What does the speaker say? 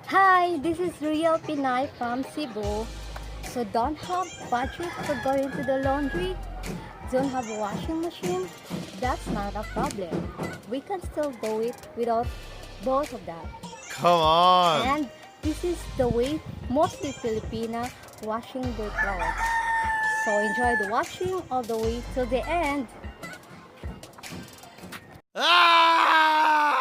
Hi, this is Real Pinay from Cebu. So don't have budget for going to the laundry? Don't have a washing machine? That's not a problem. We can still do it without both of that. Come on! And this is the way mostly Filipina washing their clothes. So enjoy the washing all the way till the end. Ah!